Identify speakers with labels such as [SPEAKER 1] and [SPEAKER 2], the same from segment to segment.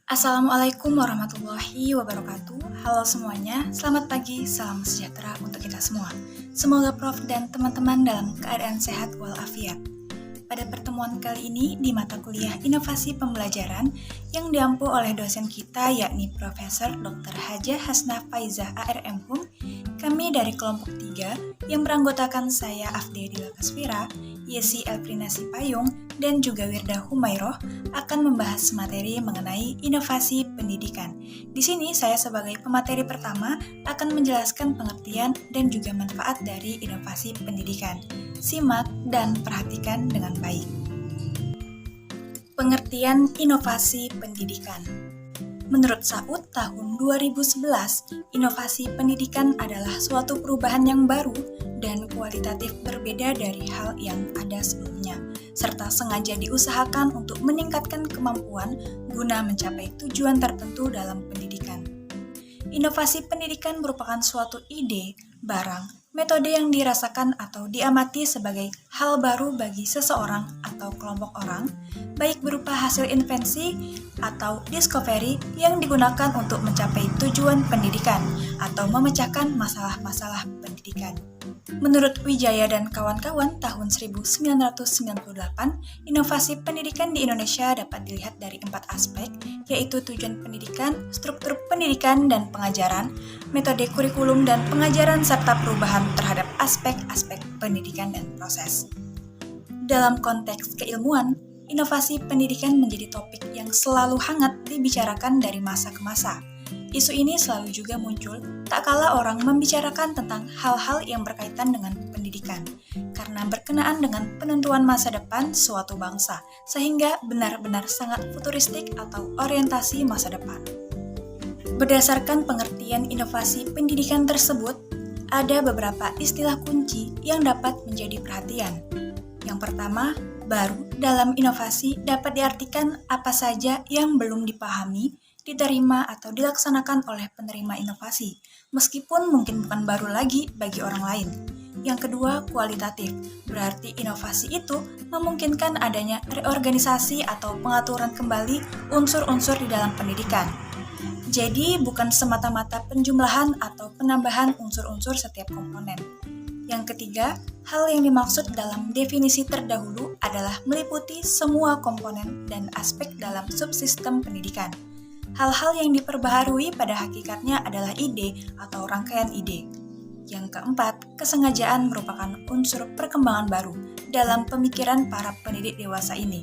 [SPEAKER 1] Assalamualaikum warahmatullahi wabarakatuh. Halo semuanya, selamat pagi, salam sejahtera untuk kita semua. Semoga Prof dan teman-teman dalam keadaan sehat walafiat. Pada pertemuan kali ini di mata kuliah Inovasi Pembelajaran yang diampu oleh dosen kita yakni Profesor Dr. Hajah Hasnah Faizah ARMHum, kami dari kelompok 3 yang beranggotakan saya Afde Dila Kasfira, Yesi Elfrina Sipayung, dan juga Wirda Humairoh akan membahas materi mengenai inovasi pendidikan. Di sini saya sebagai pemateri pertama akan menjelaskan pengertian dan juga manfaat dari inovasi pendidikan. Simak dan perhatikan dengan baik. Pengertian inovasi pendidikan. Menurut Saud tahun 2011, inovasi pendidikan adalah suatu perubahan yang baru dan kualitatif berbeda dari hal yang ada sebelumnya, serta sengaja diusahakan untuk meningkatkan kemampuan guna mencapai tujuan tertentu dalam pendidikan. Inovasi pendidikan merupakan suatu ide, barang, metode yang dirasakan atau diamati sebagai hal baru bagi seseorang atau kelompok orang, baik berupa hasil invensi atau discovery yang digunakan untuk mencapai tujuan pendidikan atau memecahkan masalah-masalah pendidikan. Menurut Wijaya dan kawan-kawan tahun 1998, inovasi pendidikan di Indonesia dapat dilihat dari 4 aspek, yaitu tujuan pendidikan, struktur pendidikan dan pengajaran, metode kurikulum dan pengajaran, serta perubahan terhadap aspek-aspek pendidikan dan proses. Dalam konteks keilmuan, inovasi pendidikan menjadi topik yang selalu hangat dibicarakan dari masa ke masa. Isu ini selalu juga muncul tak kala orang membicarakan tentang hal-hal yang berkaitan dengan pendidikan, karena berkenaan dengan penentuan masa depan suatu bangsa, sehingga benar-benar sangat futuristik atau orientasi masa depan. Berdasarkan pengertian inovasi pendidikan tersebut, ada beberapa istilah kunci yang dapat menjadi perhatian. Yang pertama, baru dalam inovasi dapat diartikan apa saja yang belum dipahami, diterima atau dilaksanakan oleh penerima inovasi, meskipun mungkin bukan baru lagi bagi orang lain. Yang kedua, kualitatif, berarti inovasi itu memungkinkan adanya reorganisasi atau pengaturan kembali unsur-unsur di dalam pendidikan. Jadi, bukan semata-mata penjumlahan atau penambahan unsur-unsur setiap komponen. Yang ketiga, hal yang dimaksud dalam definisi terdahulu adalah meliputi semua komponen dan aspek dalam subsistem pendidikan. Hal-hal yang diperbaharui pada hakikatnya adalah ide atau rangkaian ide. Yang keempat, kesengajaan merupakan unsur perkembangan baru dalam pemikiran para pendidik dewasa ini.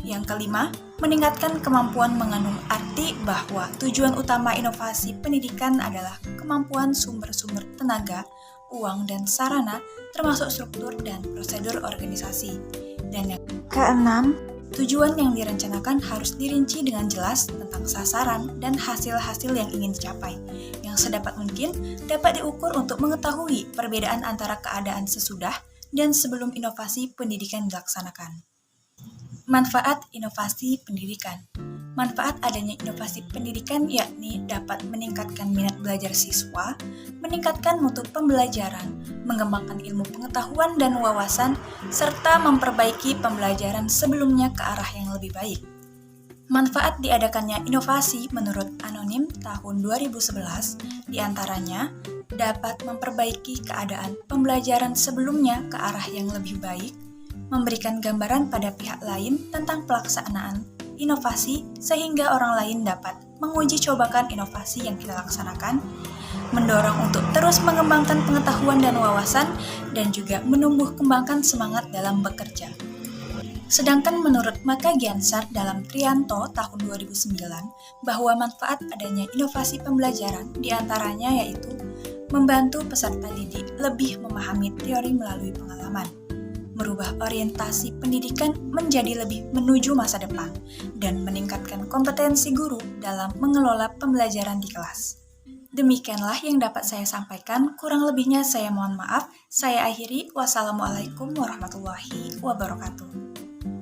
[SPEAKER 1] Yang kelima, meningkatkan kemampuan mengandung arti bahwa tujuan utama inovasi pendidikan adalah kemampuan sumber-sumber tenaga, uang, dan sarana, termasuk struktur dan prosedur organisasi. Dan yang keenam, tujuan yang direncanakan harus dirinci dengan jelas tentang sasaran dan hasil-hasil yang ingin dicapai, yang sedapat mungkin dapat diukur untuk mengetahui perbedaan antara keadaan sesudah dan sebelum inovasi pendidikan dilaksanakan. Manfaat inovasi pendidikan. Manfaat adanya inovasi pendidikan yakni dapat meningkatkan minat belajar siswa, meningkatkan mutu pembelajaran, mengembangkan ilmu pengetahuan dan wawasan, serta memperbaiki pembelajaran sebelumnya ke arah yang lebih baik. Manfaat diadakannya inovasi menurut Anonim tahun 2011 diantaranya dapat memperbaiki keadaan pembelajaran sebelumnya ke arah yang lebih baik, memberikan gambaran pada pihak lain tentang pelaksanaan inovasi sehingga orang lain dapat menguji cobakan inovasi yang kita laksanakan, mendorong untuk terus mengembangkan pengetahuan dan wawasan, dan juga menumbuh kembangkan semangat dalam bekerja. Sedangkan menurut Maka Giansar dalam Trianto tahun 2009, bahwa manfaat adanya inovasi pembelajaran diantaranya yaitu membantu peserta didik lebih memahami teori melalui pengalaman, merubah orientasi pendidikan menjadi lebih menuju masa depan, dan meningkatkan kompetensi guru dalam mengelola pembelajaran di kelas. Demikianlah yang dapat saya sampaikan, kurang lebihnya saya mohon maaf. Saya akhiri, wassalamualaikum warahmatullahi wabarakatuh.